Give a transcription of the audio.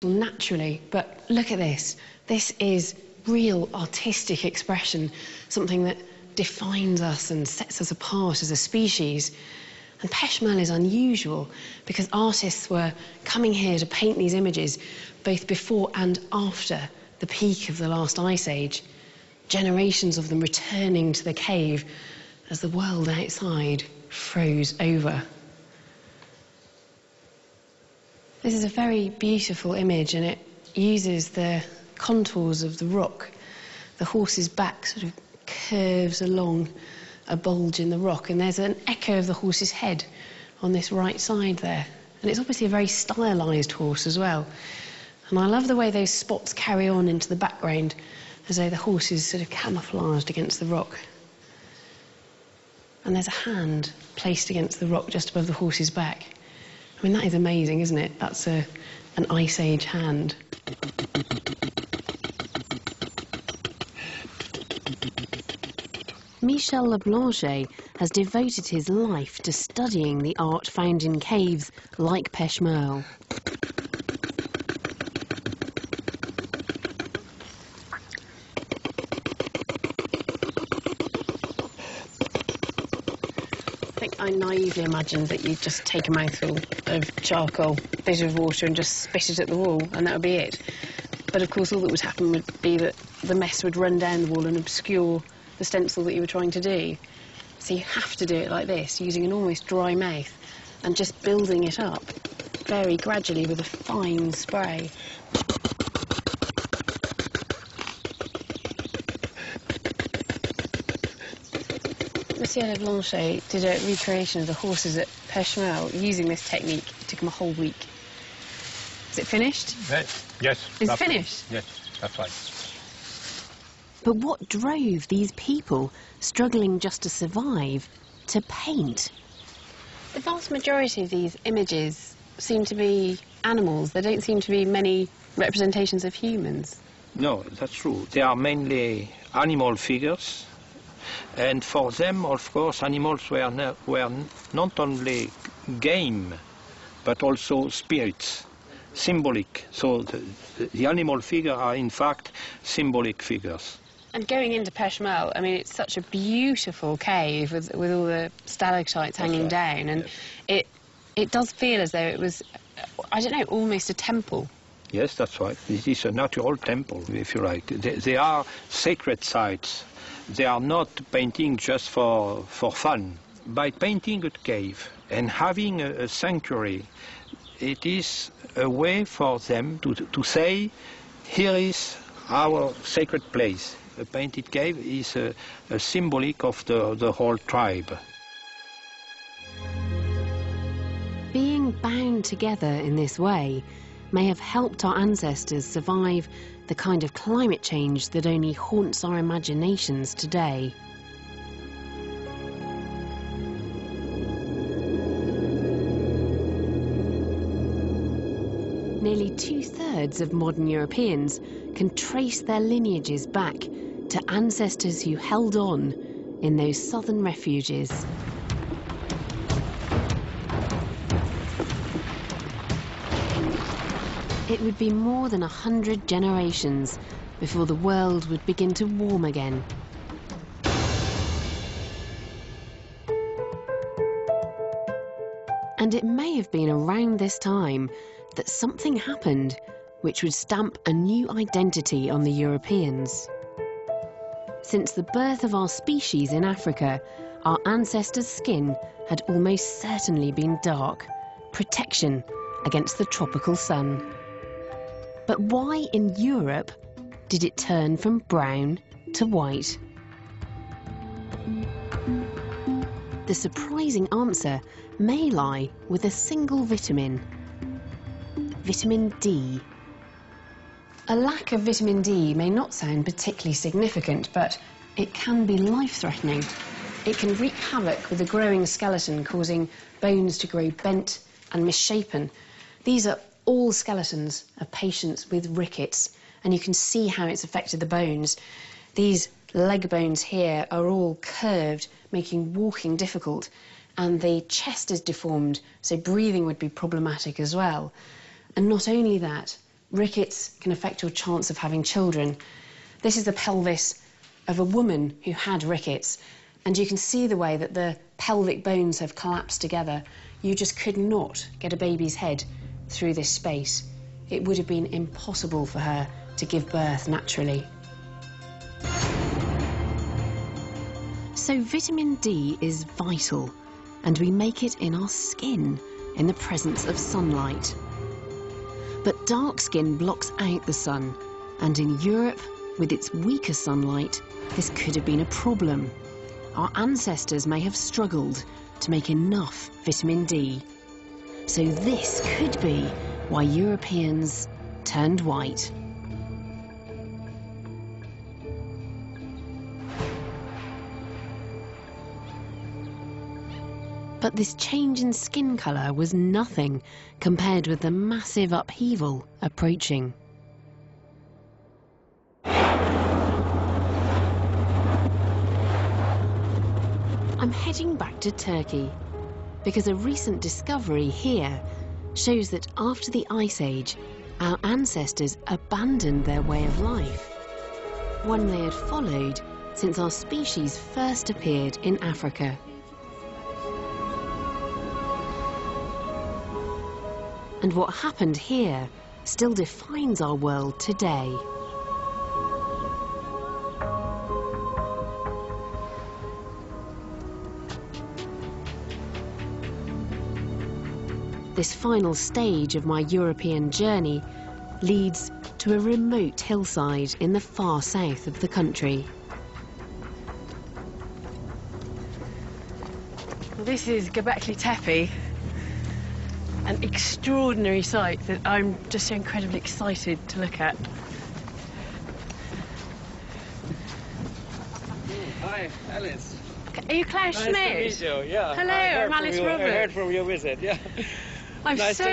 naturally. But look at this. This is real artistic expression, something that defines us and sets us apart as a species. And Peshmerga is unusual because artists were coming here to paint these images both before and after the peak of the last ice age. Generations of them returning to the cave as the world outside froze over. This is a very beautiful image, and it uses the contours of the rock. The horse's back sort of curves along a bulge in the rock, and there's an echo of the horse's head on this right side there. And it's obviously a very stylised horse as well. And I love the way those spots carry on into the background, as though the horse is sort of camouflaged against the rock. And there's a hand placed against the rock just above the horse's back. I mean, that is amazing, isn't it? That's an Ice Age hand. Michel Leblanche has devoted his life to studying the art found in caves like Peshmerga. I naively imagined that you'd just take a mouthful of charcoal, bit of water, and just spit it at the wall, and that would be it. But of course, all that would happen would be that the mess would run down the wall and obscure the stencil that you were trying to do. So you have to do it like this, using an almost dry mouth, and just building it up very gradually with a fine spray. Monsieur Leblanche did a recreation of the horses at Peshmerga using this technique. It took him a whole week. Is it finished? Yes. It's finished? Yes, that's right. But what drove these people, struggling just to survive, to paint? The vast majority of these images seem to be animals. There don't seem to be many representations of humans. No, that's true. They are mainly animal figures. And for them, of course, animals were not only game, but also spirits, symbolic. So the animal figures are, in fact, symbolic figures. And going into Peshmerga, I mean, it's such a beautiful cave with all the stalactites hanging down, and it does feel as though it was, I don't know, almost a temple. Yes, that's right. It is a natural temple, if you like. They are sacred sites. They are not painting just for fun. By painting a cave and having a sanctuary, it is a way for them to say, here is our sacred place. A painted cave is a symbolic of the whole tribe. Being bound together in this way may have helped our ancestors survive the kind of climate change that only haunts our imaginations today. Nearly 2/3 of modern Europeans can trace their lineages back to ancestors who held on in those southern refuges. It would be more than 100 generations before the world would begin to warm again. And it may have been around this time that something happened which would stamp a new identity on the Europeans. Since the birth of our species in Africa, our ancestors' skin had almost certainly been dark, protection against the tropical sun. But why in Europe did it turn from brown to white? The surprising answer may lie with a single vitamin: vitamin D. A lack of vitamin D may not sound particularly significant, but it can be life-threatening. It can wreak havoc with the growing skeleton, causing bones to grow bent and misshapen. These are all skeletons of patients with rickets, and you can see how it's affected the bones. These leg bones here are all curved, making walking difficult, and the chest is deformed, so breathing would be problematic as well. And not only that, Rickets can affect your chance of having children. This is the pelvis of a woman who had rickets, and you can see the way that the pelvic bones have collapsed together. You just could not get a baby's head through this space. It would have been impossible for her to give birth naturally. So vitamin D is vital, and we make it in our skin in the presence of sunlight. But dark skin blocks out the sun, and in Europe, with its weaker sunlight, this could have been a problem. Our ancestors may have struggled to make enough vitamin D. So this could be why Europeans turned white. But this change in skin colour was nothing compared with the massive upheaval approaching. I'm heading back to Turkey because a recent discovery here shows that after the Ice Age, our ancestors abandoned their way of life, one they had followed since our species first appeared in Africa. And what happened here still defines our world today. This final stage of my European journey leads to a remote hillside in the far south of the country. Well, this is Göbekli Tepe, an extraordinary sight that I'm just so incredibly excited to look at. Hi, Alice. Are you Klaus Schmidt? Nice to meet you. Yeah. Hello, I'm Alice Roberts. I heard from your visit. Yeah. I'm Nice so to